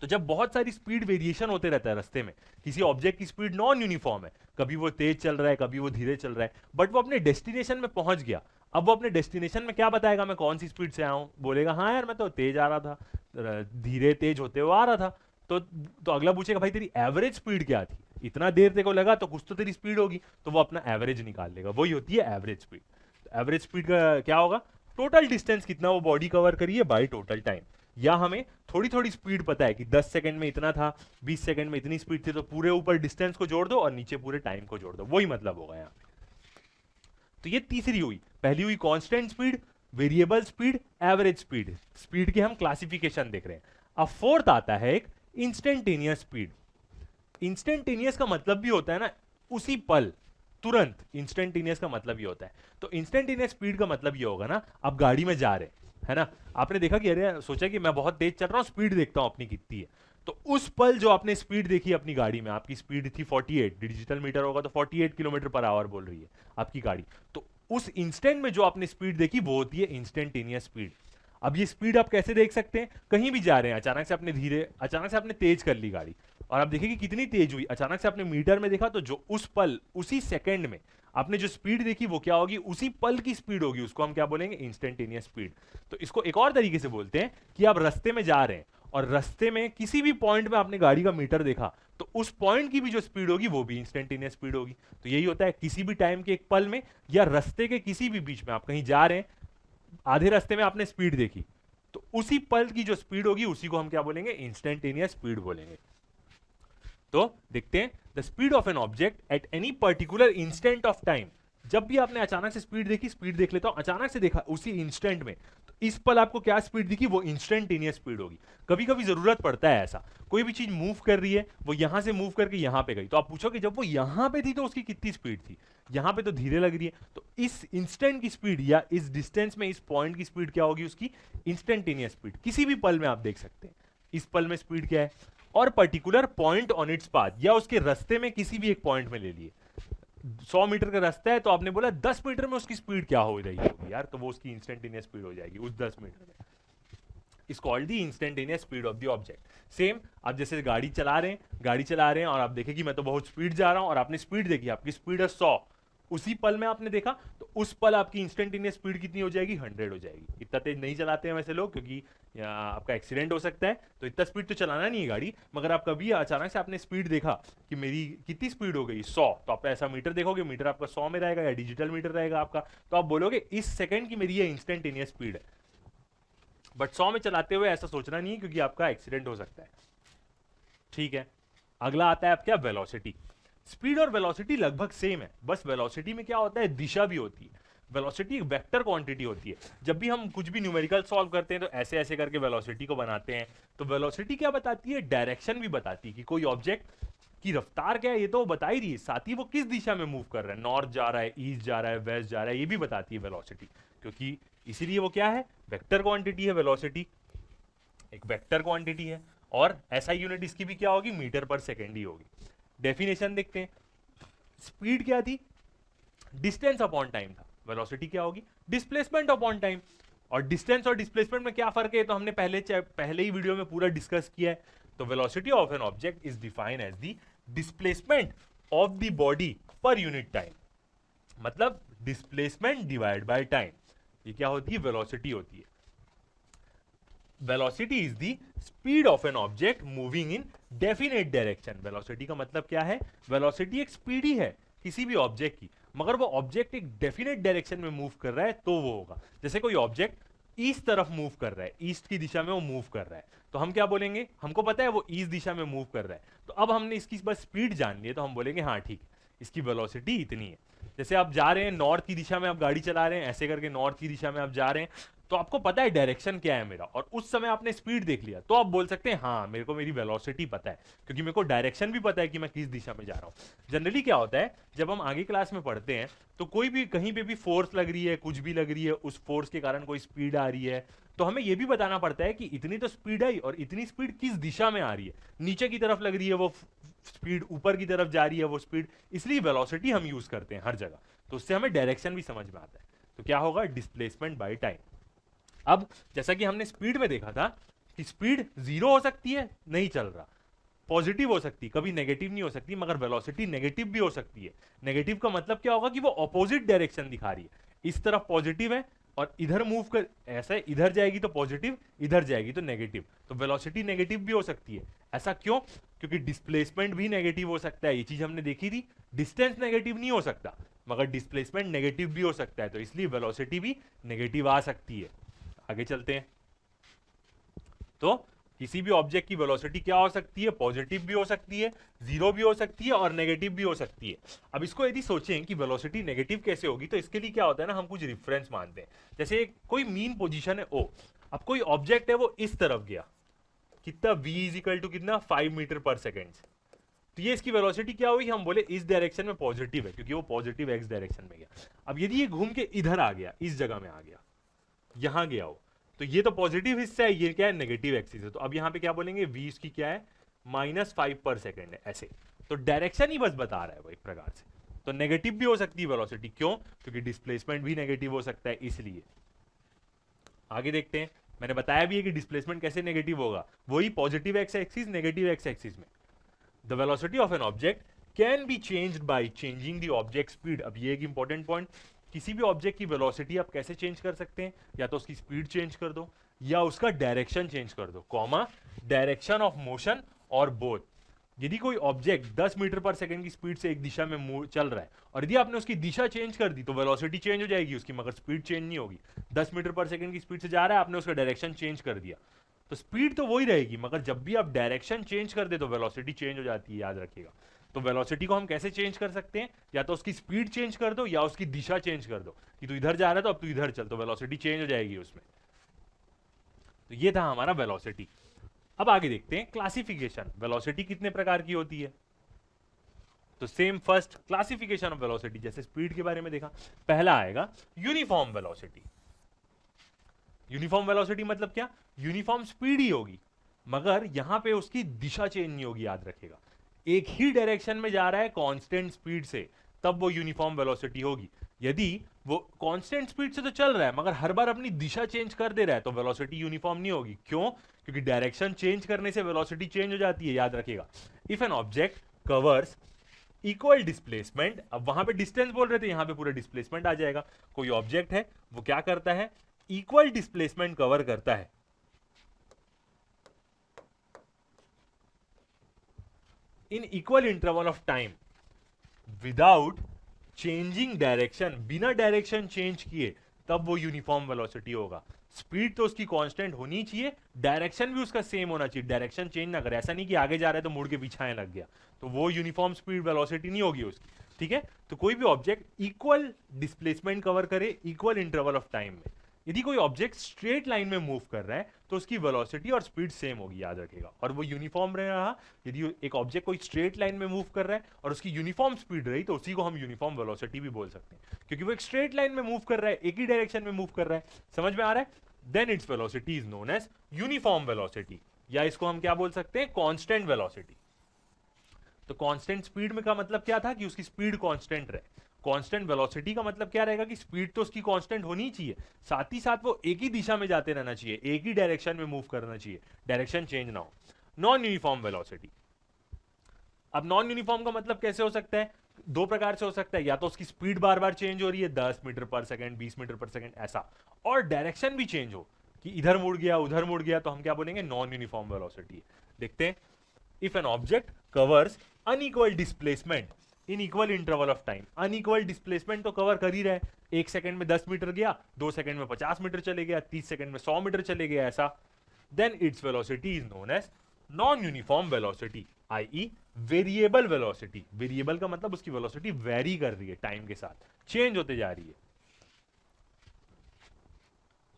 तो जब बहुत सारी स्पीड वेरिएशन होते रहता है रास्ते में, किसी ऑब्जेक्ट की स्पीड नॉन यूनिफॉर्म है, कभी वो तेज चल रहा है, कभी वो धीरे चल रहा है, बट वो अपने डेस्टिनेशन में पहुंच गया। अब वो अपने डेस्टिनेशन में क्या बताएगा, मैं कौन सी स्पीड से आया हूं, बोलेगा हाँ यार मैं तो तेज आ रहा था, धीरे तेज होते हुए आ रहा था। तो अगला पूछेगा भाई तेरी एवरेज स्पीड क्या थी, इतना देर तेरे को लगा तो कुछ तो तेरी स्पीड होगी, तो वो अपना एवरेज निकाल लेगा, वही होती है एवरेज स्पीड। एवरेज स्पीड का क्या होगा, टोटल डिस्टेंस कितना वो बॉडी कवर करी है बाई टोटल टाइम। या हमें थोड़ी थोड़ी स्पीड पता है कि 10 सेकंड में इतना था, 20 सेकंड में इतनी स्पीड थी, तो पूरे ऊपर डिस्टेंस को जोड़ दो और नीचे पूरे टाइम को जोड़ दो, वही मतलब होगा यहाँ पे। तो ये तीसरी हुई, पहली हुई constant speed, variable speed, average speed, speed के हम क्लासिफिकेशन देख रहे हैं। अब फोर्थ आता है एक इंस्टेंटेनियस स्पीड। इंस्टेंटेनियस का मतलब भी होता है ना उसी पल, तुरंत। इंस्टेंटेनियस का मतलब ये होता है, तो इंस्टेंटेनियस स्पीड का मतलब ये होगा ना, आप गाड़ी में जा रहे हैं, है ना। आपने देखा कि अरे सोचा कि मैं बहुत तेज चल रहा हूँ, स्पीड देखता हूँ अपनी कितनी है। तो उस पल जो आपने स्पीड देखी अपनी गाड़ी में, आपकी स्पीड थी 48, डिजिटल मीटर होगा तो 48 किलोमीटर पर आवर बोल रही है आपकी गाड़ी। तो उस इंस्टेंट में जो आपने स्पीड देखी वो होती है इंस्टेंटेनियस स्पीड। अब ये स्पीड आप कैसे देख सकते हैं, कहीं भी जा रहे हैं, अचानक से आपने तेज कर ली गाड़ी, और आप देखिए कि कितनी तेज हुई, अचानक से आपने मीटर में देखा, तो जो उस पल उसी सेकंड में आपने जो स्पीड देखी वो क्या होगी, उसी पल की स्पीड होगी, उसको हम क्या बोलेंगे, इंस्टेंटेनियस स्पीड। तो इसको एक और तरीके से बोलते हैं कि आप रास्ते में जा रहे हैं और रास्ते में किसी भी पॉइंट में आपने गाड़ी का मीटर देखा, तो उस पॉइंट की भी जो स्पीड होगी वो भी इंस्टेंटेनियस स्पीड होगी। तो यही होता है, किसी भी टाइम के एक पल में या रास्ते के किसी भी बीच में आप कहीं जा रहे हैं, आधे रास्ते में आपने स्पीड देखी, तो उसी पल की जो स्पीड होगी उसी को हम क्या बोलेंगे, इंस्टेंटेनियस स्पीड बोलेंगे। तो देखते हैं, the speed of an object at any particular instant of time. जब भी आपने अचानक से स्पीड देखी, स्पीड देख लेता हूं, अचानक से देखा उसी इंस्टेंट में, तो इस पल आपको क्या स्पीड दिखी, वो इंस्टेंटेनियस स्पीड होगी। कभी कभी जरूरत पड़ता है ऐसा, कोई भी चीज मूव कर रही है, वो यहां से मूव करके यहां पे गई, तो आप पूछोगे जब वो यहां पे थी तो उसकी कितनी स्पीड थी, यहां पे तो धीरे लग रही है, तो इस इंस्टेंट की स्पीड या इस डिस्टेंस में इस पॉइंट की स्पीड क्या होगी, उसकी इंस्टेंटेनियस स्पीड। किसी भी पल में आप देख सकते हैं इस पल में स्पीड क्या है, और particular point on its path, या उसके रास्ते में किसी भी एक पॉइंट में ले लिए, 100 मीटर का रास्ता है तो आपने बोला 10 मीटर में उसकी स्पीड क्या हो रही होगी यार, तो वो उसकी इंस्टेंटेनियस स्पीड हो जाएगी उस 10 मीटर में। Is called the instantaneous speed of the object. Same आप जैसे गाड़ी चला रहे हैं और आप देखें कि मैं तो बहुत स्पीड जा रहा हूं, और आपने स्पीड देखी, आपकी स्पीड है 100, उसी पल में आपने देखा, तो उस पल आपकी इंस्टेंटेनियस स्पीड कितनी हो जाएगी, 100 हो जाएगी। इतना तेज नहीं चलाते हैं वैसे लोग, क्योंकि आपका एक्सीडेंट हो सकता है, तो इतना स्पीड तो चलाना नहीं है गाड़ी, मगर आप कभी अचानक से आपने स्पीड देखा कि मेरी कितनी स्पीड हो गई, 100, तो आप ऐसा मीटर देखोगे, मीटर आपका 100 में रहेगा या डिजिटल मीटर रहेगा आपका, तो आप बोलोगे इस सेकंड की मेरी ये इंस्टेंटेनियस स्पीड है। बट 100 में चलाते हुए ऐसा सोचना नहीं है, क्योंकि आपका एक्सीडेंट हो सकता है। ठीक है, अगला आता है आप क्या, वेलोसिटी। स्पीड और वेलोसिटी लगभग सेम है, बस वेलोसिटी में क्या होता है, दिशा भी होती है। वेलोसिटी एक वेक्टर क्वांटिटी होती है। जब भी हम कुछ भी न्यूमेरिकल सॉल्व करते हैं तो ऐसे ऐसे करके वेलोसिटी को बनाते हैं। तो वेलोसिटी क्या बताती है, डायरेक्शन भी बताती है कि कोई ऑब्जेक्ट की रफ्तार क्या है, ये तो वो बता ही रही है, साथ ही वो किस दिशा में मूव कर रहा है, नॉर्थ जा रहा है, ईस्ट जा रहा है, वेस्ट जा रहा है, ये भी बताती है वेलोसिटी, क्योंकि इसीलिए वो क्या है, वेक्टर क्वांटिटी है। वेलोसिटी एक वेक्टर क्वांटिटी है, और एसआई यूनिट इसकी भी क्या होगी, मीटर पर सेकेंड ही होगी। डेफिनेशन देखते हैं, स्पीड क्या थी, डिस्टेंस अपॉन टाइम था, वेलोसिटी क्या होगी, डिस्प्लेसमेंट अपॉन टाइम। और डिस्टेंस और डिस्प्लेसमेंट में क्या फर्क है, तो हमने पहले ही वीडियो में पूरा डिस्कस किया है। तो velocity of an object is defined as the displacement of the body per unit time, मतलब डिस्प्लेसमेंट डिवाइड बाय टाइम, ये क्या होती है, वेलोसिटी होती है। Velocity is the speed of an object moving in definite direction. Velocity का मतलब क्या है, वेलोसिटी एक स्पीड ही है किसी भी ऑब्जेक्ट की, मगर वो ऑब्जेक्ट एक डेफिनेट डायरेक्शन में मूव कर रहा है तो वो होगा। जैसे कोई ऑब्जेक्ट ईस्ट तरफ मूव कर रहा है, ईस्ट की दिशा में वो मूव कर रहा है, तो हम क्या बोलेंगे, हमको पता है वो ईस्ट दिशा में मूव कर रहा है, तो अब हमने इसकी बस स्पीड जान ली है, तो हम बोलेंगे हाँ ठीक है, इसकी वेलोसिटी इतनी है। जैसे आप जा रहे हैं नॉर्थ की दिशा में, आप गाड़ी चला रहे हैं, ऐसे करके नॉर्थ की दिशा में आप जा रहे हैं, तो आपको पता है डायरेक्शन क्या है मेरा, और उस समय आपने स्पीड देख लिया, तो आप बोल सकते हैं हाँ मेरे को मेरी वेलोसिटी पता है, क्योंकि मेरे को डायरेक्शन भी पता है कि मैं किस दिशा में जा रहा हूं। जनरली क्या होता है, जब हम आगे क्लास में पढ़ते हैं तो कोई भी कहीं पे भी फोर्स लग रही है, कुछ भी लग रही है, उस फोर्स के कारण कोई स्पीड आ रही है, तो हमें यह भी बताना पड़ता है कि इतनी तो स्पीड आई, और इतनी स्पीड किस दिशा में आ रही है, नीचे की तरफ लग रही है वो स्पीड, ऊपर की तरफ जा रही है वो स्पीड, इसलिए वेलोसिटी हम यूज करते हैं हर जगह, तो उससे हमें डायरेक्शन भी समझ में आता है। तो क्या होगा, डिस्प्लेसमेंट बाय टाइम। अब जैसा कि हमने स्पीड में देखा था कि स्पीड जीरो हो सकती है, नहीं चल रहा, पॉजिटिव हो सकती, कभी नेगेटिव नहीं हो सकती, मगर वेलोसिटी नेगेटिव भी हो सकती है। नेगेटिव का मतलब क्या होगा कि वो ऑपोजिट डायरेक्शन दिखा रही है, इस तरफ पॉजिटिव है और इधर मूव कर, ऐसा इधर जाएगी तो पॉजिटिव, इधर जाएगी तो नेगेटिव, तो वेलोसिटी नेगेटिव भी हो सकती है। ऐसा क्यों, क्योंकि डिस्प्लेसमेंट भी नेगेटिव हो सकता है, ये चीज हमने देखी थी। डिस्टेंस नेगेटिव नहीं हो सकता, मगर डिस्प्लेसमेंट नेगेटिव भी हो सकता है, तो इसलिए वेलोसिटी भी नेगेटिव आ सकती है। आगे चलते हैं, तो किसी भी ऑब्जेक्ट की वेलोसिटी क्या हो सकती है, पॉजिटिव भी हो सकती है, जीरो भी हो सकती है, और नेगेटिव भी हो सकती है। अब इसको यदि सोचें कि वेलोसिटी नेगेटिव कैसे होगी, तो इसके लिए क्या होता है ना, हम कुछ रिफरेंस मानते हैं। जैसे कोई मीन पोजीशन है ओ, अब कोई ऑब्जेक्ट है वो इस तरफ गया, कितना v इज इक्वल टू कितना 5 मीटर पर सेकेंड, तो ये इसकी वेलोसिटी क्या हुई, हम बोले इस डायरेक्शन में पॉजिटिव है, क्योंकि वो पॉजिटिव एक्स डायरेक्शन में गया। अब यदि ये घूम के इधर आ गया, इस जगह में आ गया, यहां गया हो, तो ये तो पॉजिटिव हिस्सा है, ये क्या है नेगेटिव एक्सिस है, तो अब यहां पे क्या बोलेंगे v इसकी क्या है -5 पर सेकेंड है ऐसे। तो डायरेक्शन ही बस बता रहा है वो एक प्रकार से। तो नेगेटिव भी हो सकती है वेलोसिटी, क्यों? क्योंकि डिस्प्लेसमेंट भी नेगेटिव हो सकता है इसलिए। आगे देखते हैं, मैंने बताया भी है कि डिस्प्लेसमेंट कैसे नेगेटिव होगा, वही positive x axis negative x axis में। The velocity of an object can be changed by changing the object speed. अब ये एक इंपॉर्टेंट पॉइंट, किसी भी ऑब्जेक्ट की वेलोसिटी आप कैसे चेंज कर सकते हैं, या तो उसकी स्पीड चेंज कर दो या उसका डायरेक्शन चेंज कर दो, कॉमा डायरेक्शन ऑफ मोशन और बोथ। यदि कोई ऑब्जेक्ट 10 मीटर पर सेकंड की स्पीड से एक दिशा में चल रहा है और यदि आपने उसकी दिशा चेंज कर दी तो वेलोसिटी चेंज हो जाएगी उसकी, मगर स्पीड चेंज नहीं होगी। 10 मीटर पर सेकंड की स्पीड से जा रहा है, आपने उसका डायरेक्शन चेंज कर दिया तो स्पीड तो वही रहेगी, मगर जब भी आप डायरेक्शन चेंज कर दे तो वेलोसिटी चेंज हो जाती है, याद रखिएगा। तो वेलोसिटी को हम कैसे चेंज कर सकते हैं, या तो उसकी स्पीड चेंज कर दो या उसकी दिशा चेंज कर दो, कि तू इधर जा रहा है तो अब तू इधर चल, तो वेलोसिटी चेंज हो जाएगी उसमें। तो ये था हमारा वेलोसिटी। अब आगे देखते हैं क्लासिफिकेशन, वेलोसिटी कितने प्रकार की होती है। तो same first classification of velocity, जैसे स्पीड के बारे में देखा, पहला आएगा यूनिफॉर्म वेलोसिटी। यूनिफॉर्म वेलोसिटी मतलब क्या, यूनिफॉर्म स्पीड ही होगी मगर यहां पे उसकी दिशा चेंज नहीं होगी, याद रखेगा। एक ही डायरेक्शन में जा रहा है कांस्टेंट स्पीड से, तब वो यूनिफॉर्म वेलोसिटी होगी। यदि वो कांस्टेंट स्पीड से तो चल रहा है मगर हर बार अपनी दिशा चेंज कर दे रहा है तो वेलोसिटी यूनिफॉर्म नहीं होगी। क्यों? क्योंकि डायरेक्शन चेंज करने से वेलोसिटी चेंज हो जाती है, याद रखिएगा। If an object covers equal displacement, अब वहां पे डिस्टेंस बोल रहे थे, यहां पे पूरा डिस्प्लेसमेंट आ जाएगा। कोई ऑब्जेक्ट है वो क्या करता है, इक्वल डिस्प्लेसमेंट कवर करता है इन equal interval of time without changing direction, बिना डायरेक्शन चेंज किए, तब वो यूनिफॉर्म वेलोसिटी होगा। स्पीड तो उसकी कांस्टेंट होनी चाहिए, डायरेक्शन भी उसका सेम होना चाहिए, डायरेक्शन चेंज ना करे। ऐसा नहीं कि आगे जा रहा है तो मुड़ के पीछे आने लग गया, तो वो यूनिफॉर्म स्पीड वेलोसिटी नहीं होगी उसकी। ठीक है, तो कोई भी ऑब्जेक्ट इक्वल डिस्प्लेसमेंट कवर करे इक्वल इंटरवल ऑफ टाइम में। यदि कोई ऑब्जेक्ट स्ट्रेट लाइन में मूव कर रहा है तो उसकी वेलोसिटी और स्पीड सेम होगी, याद रखेगा, और वो यूनिफॉर्म रहा। यदि एक ऑब्जेक्ट कोई स्ट्रेट लाइन में मूव कर रहा है और उसकी यूनिफॉर्म स्पीड रही तो उसी को हम यूनिफॉर्म वेलोसिटी भी बोल सकते हैं, क्योंकि वो एक स्ट्रेट लाइन में मूव कर रहा है, एक ही डायरेक्शन में मूव कर रहा है। समझ में आ रहा है? Then its velocity is known as uniform velocity, या इसको हम क्या बोल सकते हैं, कांस्टेंट वेलोसिटी। तो कांस्टेंट स्पीड में का मतलब क्या था कि उसकी स्पीड कांस्टेंट रहे। कांस्टेंट वेलोसिटी का मतलब क्या रहेगा कि स्पीड तो उसकी कांस्टेंट होनी चाहिए, साथ ही साथ वो एक ही दिशा में जाते रहना चाहिए, एक ही डायरेक्शन में मूव करना चाहिए, डायरेक्शन चेंज ना हो। नॉन यूनिफॉर्म वेलोसिटी, अब नॉन यूनिफॉर्म का मतलब कैसे हो सकता है, दो प्रकार से हो सकता है, या तो उसकी स्पीड बार बार चेंज हो रही है 10 मीटर पर सेकंड 20 मीटर पर सेकंड ऐसा, और डायरेक्शन भी चेंज हो कि इधर मुड़ गया उधर मुड़ गया, तो हम क्या बोलेंगे, नॉन यूनिफॉर्म वेलोसिटी। देखते हैं, if an object covers unequal displacement in equal interval of time, unequal displacement तो कवर कर ही रहा है, 1 सेकंड में 10 मीटर गया, 2 सेकंड में 50 मीटर चले गया, 30 सेकंड में 100 मीटर चले गया ऐसा, then its velocity is known as non uniform velocity, I variable velocity. Variable का मतलब उसकी वेलोसिटी वेरी कर रही है, टाइम के साथ चेंज होते जा रही है।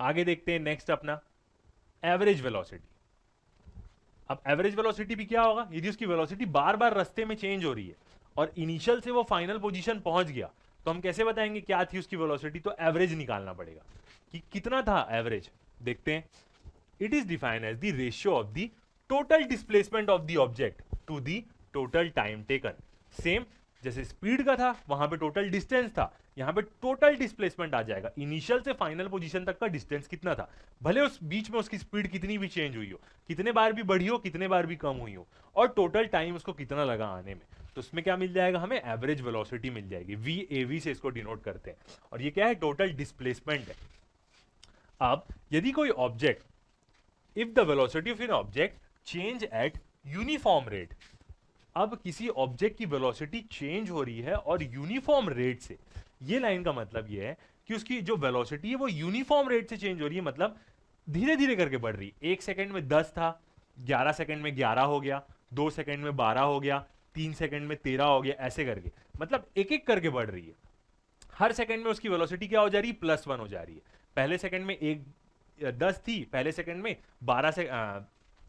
आगे देखते हैं नेक्स्ट अपना एवरेज वेलोसिटी। अब एवरेज वेलोसिटी भी क्या होगा, यदि उसकी वेलोसिटी बार बार रास्ते में चेंज हो रही है और इनिशियल से वो फाइनल पोजीशन पहुंच गया, तो हम कैसे बताएंगे क्या थी उसकी वेलोसिटी, तो एवरेज निकालना पड़ेगा कि कितना था एवरेज। देखते हैं, it is defined as the ratio of the total displacement of the object to the total time taken. Same जैसे स्पीड का था वहां पे टोटल डिस्टेंस था, यहां पे टोटल डिस्प्लेसमेंट आ जाएगा, इनिशियल से फाइनल पोजीशन तक का डिस्टेंस कितना था, भले उस बीच में उसकी स्पीड कितनी भी चेंज हुई हो, कितने बार भी बढ़ी हो कितने बार भी कम हुई हो, और टोटल टाइम उसको कितना लगा आने में, तो उसमें क्या मिल जाएगा, हमें एवरेज वेलोसिटी मिल जाएगी। VAV से इसको डिनोट करते हैं, और ये क्या है, टोटल डिस्प्लेसमेंट है। अब यदि कोई object, if the velocity of an object change at uniform rate, अब किसी ऑब्जेक्ट की वेलोसिटी चेंज हो रही है और यूनिफॉर्म रेट से, ये लाइन का मतलब ये है कि उसकी जो वेलोसिटी है वो यूनिफॉर्म रेट से चेंज हो रही है, मतलब धीरे धीरे करके बढ़ रही है। 1 सेकंड में 10 था, 11 सेकंड में 11 हो गया, 2 सेकंड में 12 हो गया, 3 सेकंड में 13 हो गया, ऐसे करके, मतलब एक एक करके बढ़ रही है। हर सेकंड में उसकी वेलोसिटी क्या हो जा रही है, +1 हो जा रही है। पहले सेकंड में 10 थी, पहले सेकंड में 12 से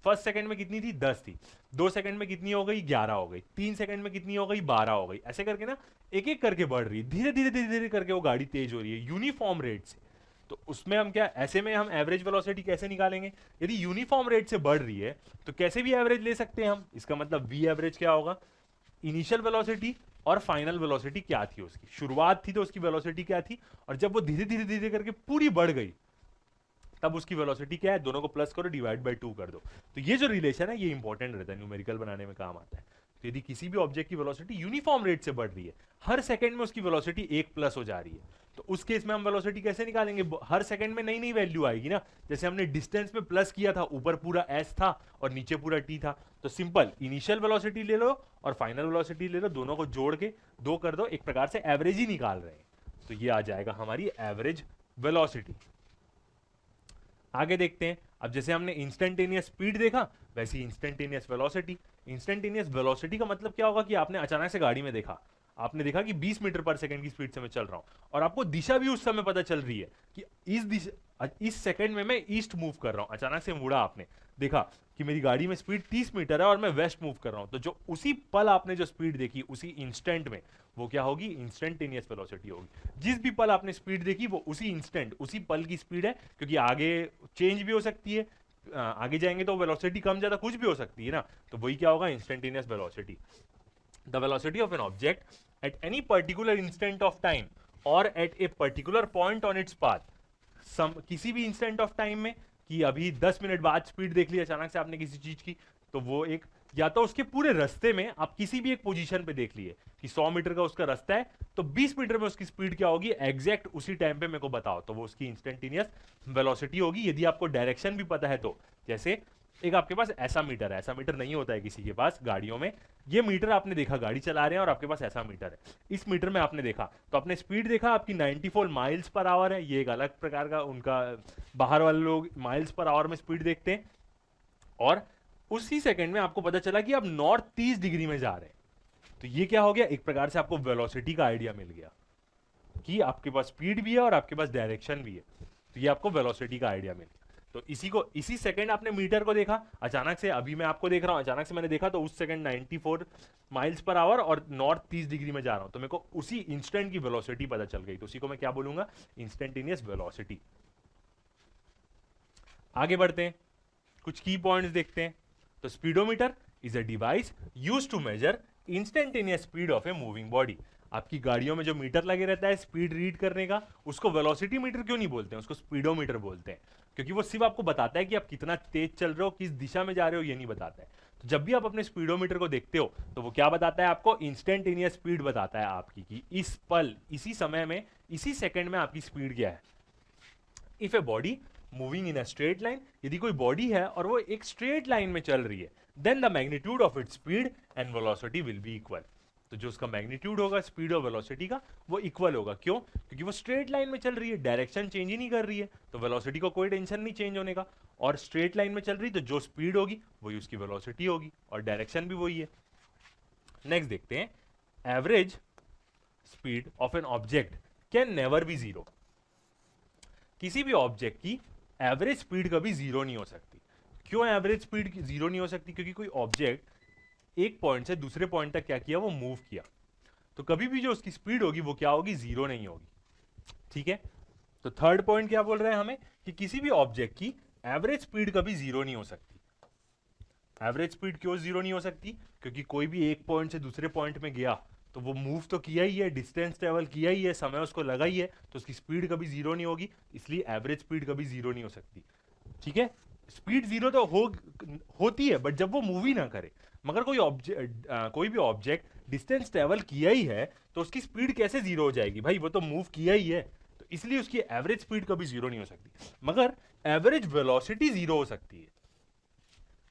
फर्स्ट सेकंड में कितनी थी, 10 थी, 2 सेकंड में कितनी हो गई, 11 हो गई, 3 सेकंड में कितनी हो गई, 12 हो गई, ऐसे करके ना एक एक करके बढ़ रही है, धीरे धीरे धीरे धीरे करके वो गाड़ी तेज हो रही है यूनिफॉर्म रेट से। तो उसमें हम क्या, ऐसे में हम एवरेज वेलोसिटी कैसे निकालेंगे? यदि यूनिफॉर्म रेट से बढ़ रही है तो कैसे भी एवरेज ले सकते हैं हम। इसका मतलब वी एवरेज क्या होगा, इनिशियल वेलोसिटी और फाइनल वेलोसिटी क्या थी, उसकी शुरुआत थी तो उसकी वेलोसिटी क्या थी, और जब वो धीरे धीरे धीरे करके पूरी बढ़ गई तब उसकी वेलोसिटी क्या है, दोनों को प्लस करो, डिवाइड बाय 2 कर दो। तो ये जो रिलेशन है ये इंपॉर्टेंट रहता है, न्यूमेरिकल बनाने में काम आता है। तो यदि किसी भी ऑब्जेक्ट की वेलोसिटी यूनिफॉर्म रेट से बढ़ रही है, हर सेकंड में उसकी वेलोसिटी 1 प्लस हो जा रही है, तो उस केस में हम वेलोसिटी कैसे निकालेंगे? हर सेकंड में नई नई वैल्यू आएगी ना, जैसे हमने डिस्टेंस में प्लस किया था, ऊपर पूरा s था और नीचे पूरा t था, तो सिंपल इनिशियल वेलोसिटी ले लो और फाइनल वेलोसिटी ले लो, दोनों को जोड़ के 2 कर दो, एक प्रकार से एवरेज ही निकाल रहे हैं। तो ये आ जाएगा हमारी एवरेज वेलोसिटी। आगे देखते हैं। अब जैसे हमने इंस्टेंटेनियस स्पीड देखा, वैसी इंस्टेंटेनियस वेलोसिटी। इंस्टेंटेनियस वेलोसिटी का मतलब क्या होगा कि आपने अचानक से गाड़ी में देखा, आपने देखा कि 20 मीटर पर सेकंड की स्पीड से मैं चल रहा हूं और आपको दिशा भी उस समय पता चल रही है कि इस दिशा, इस सेकंड में मैं ईस्ट मूव कर रहा हूं। अचानक से मुड़ा, आपने देखा कि मेरी गाड़ी में स्पीड 30 मीटर है और मैं वेस्ट मूव कर रहा हूं, तो जो उसी पल आपने जो स्पीड देखी उसी इंस्टेंट में, वो क्या होगी, इंस्टेंटेनियस वेलोसिटी होगी। जिस भी पल आपने स्पीड देखी वो उसी इंस्टेंट, उसी पल की स्पीड है, क्योंकि आगे चेंज भी हो सकती है, आगे जाएंगे तो वेलोसिटी कम ज्यादा कुछ भी हो सकती है ना, तो वही क्या होगा, instantaneous velocity. The velocity of an object at any particular instant of time or at a particular point on its path, किसी भी इंस्टेंट ऑफ टाइम में, कि अभी 10 मिनट बाद स्पीड देख ली अचानक से आपने किसी चीज की, तो वो एक, या तो उसके पूरे रास्ते में आप किसी भी एक पोजीशन पे देख लिए कि 100 मीटर का उसका रास्ता है, तो 20 मीटर में उसकी स्पीड क्या होगी एग्जैक्ट उसी टाइम पे मेरे को बताओ, तो वो उसकी इंस्टेंटेनियस वेलोसिटी होगी। यदि आपको डायरेक्शन भी पता है तो, जैसे एक आपके पास ऐसा मीटर है, ऐसा मीटर नहीं होता है किसी के पास गाड़ियों में, ये मीटर आपने देखा, गाड़ी चला रहे हैं और आपके पास ऐसा मीटर है, इस मीटर में आपने देखा तो आपने स्पीड देखा आपकी 94 माइल्स पर आवर है, ये एक अलग प्रकार का उनका, बाहर वाले लोग माइल्स पर आवर में स्पीड देखते हैं, और उसी सेकंड में आपको पता चला कि आप नॉर्थ 30 डिग्री में जा रहे हैं, तो ये क्या हो गया, एक प्रकार से आपको वेलोसिटी का आइडिया मिल गया कि आपके पास स्पीड भी है और आपके पास डायरेक्शन भी है, तो ये आपको वेलोसिटी का आइडिया मिल गया। तो इसी सेकंड आपने मीटर को देखा अचानक से, अभी मैं आपको देख रहा हूं, अचानक से मैंने देखा तो उस सेकंड 94 माइल्स पर आवर और नॉर्थ 30 डिग्री में जा रहा हूं, तो मेरे को उसी इंस्टेंट की वेलोसिटी पता चल गई, तो उसी को मैं क्या बोलूंगा, इंस्टेंटेनियस वेलोसिटी। आगे बढ़ते हैं, कुछ की पॉइंट्स देखते हैं। तो speedometer is a device used to measure instantaneous speed of a moving body. आपकी गाड़ियों में जो मीटर लगे रहता है स्पीड रीड करने का, उसको वेलोसिटी मीटर क्यों नहीं बोलते हैं, उसको स्पीडोमीटर बोलते हैं, क्योंकि वो सिर्फ आपको बताता है कि आप कितना तेज चल रहे हो, किस दिशा में जा रहे हो, ये नहीं बताता है। तो जब भी आप अपने स्पीडोमीटर को देखते हो तो वो क्या बताता है आपको, इंस्टेंटेनियस स्पीड बताता है आपकी, कि इस पल, इसी समय में, इसी सेकंड में आपकी स्पीड क्या है। If a body moving in a straight line, यदि कोई बॉडी है और वो एक स्ट्रेट लाइन में चल रही है, then the magnitude of its speed and velocity will be equal. तो जो उसका मैग्नीट्यूड होगा स्पीड और वेलोसिटी का, वो इक्वल होगा। क्यों? क्योंकि वो स्ट्रेट लाइन में चल रही है, डायरेक्शन चेंज ही नहीं कर रही है, तो वेलोसिटी को कोई टेंशन नहीं चेंज होने का, और स्ट्रेट लाइन में चल रही तो जो स्पीड होगी वही उसकी वेलोसिटी होगी और डायरेक्शन भी वही है। नेक्स्ट देखते हैं, average speed of an object can never be zero. किसी भी ऑब्जेक्ट की एवरेज स्पीड कभी जीरो नहीं हो सकती। क्यों एवरेज स्पीड जीरो नहीं हो सकती? क्योंकि कोई ऑब्जेक्ट एक पॉइंट से दूसरे पॉइंट तक क्या किया, वो मूव किया, तो कभी भी जो उसकी स्पीड होगी वो क्या होगी, जीरो नहीं होगी। ठीक है, तो थर्ड पॉइंट क्या बोल रहे हैं हमें, कि किसी भी ऑब्जेक्ट की एवरेज स्पीड कभी जीरो नहीं हो सकती। एवरेज स्पीड क्यों जीरो नहीं हो सकती? क्योंकि कोई भी एक पॉइंट से दूसरे पॉइंट में गया तो वो मूव तो किया ही है, डिस्टेंस ट्रेवल किया ही है, समय उसको लगा ही है, तो उसकी स्पीड कभी जीरो नहीं होगी, इसलिए एवरेज स्पीड कभी जीरो नहीं हो सकती। ठीक है, स्पीड जीरो तो होती है बट जब वो मूव ही ना करे। मगर कोई भी ऑब्जेक्ट डिस्टेंस ट्रेवल किया ही है तो उसकी स्पीड कैसे जीरो हो जाएगी भाई, वो तो मूव किया ही है, तो इसलिए उसकी एवरेज स्पीड कभी जीरो नहीं हो सकती। मगर एवरेज वेलोसिटी जीरो हो सकती है।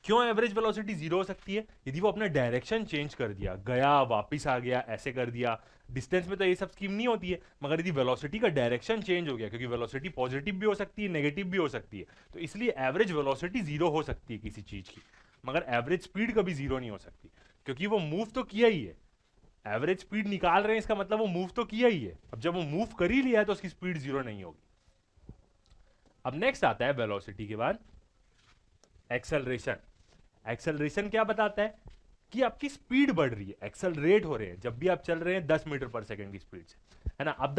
क्यों एवरेज वेलोसिटी जीरो हो सकती है? यदि वो अपना डायरेक्शन चेंज कर दिया, गया वापस आ गया, ऐसे कर दिया। डिस्टेंस में तो ये सब स्कीम नहीं होती है, मगर यदि वेलोसिटी का डायरेक्शन चेंज हो गया, क्योंकि वेलोसिटी पॉजिटिव भी हो सकती है, नेगेटिव भी हो सकती है, तो इसलिए एवरेज वेलोसिटी जीरो हो सकती है किसी चीज की, मगर एवरेज स्पीड कभी जीरो नहीं हो सकती, क्योंकि वो मूव तो किया ही है। एवरेज स्पीड निकाल रहे हैं इसका मतलब वो मूव तो किया ही है। अब जब वो मूव कर ही लिया है तो उसकी स्पीड जीरो नहीं होगी। अब नेक्स्ट आता है वेलोसिटी के बाद एक्सेलरेशन। एक्सेलरेशन क्या बताता है? कि आपकी स्पीड बढ़ रही है, एक्सेलरेट हो रहे हैं जब भी आप चल रहे हैं 10 मीटर पर सेकंड की स्पीड से, है ना। अब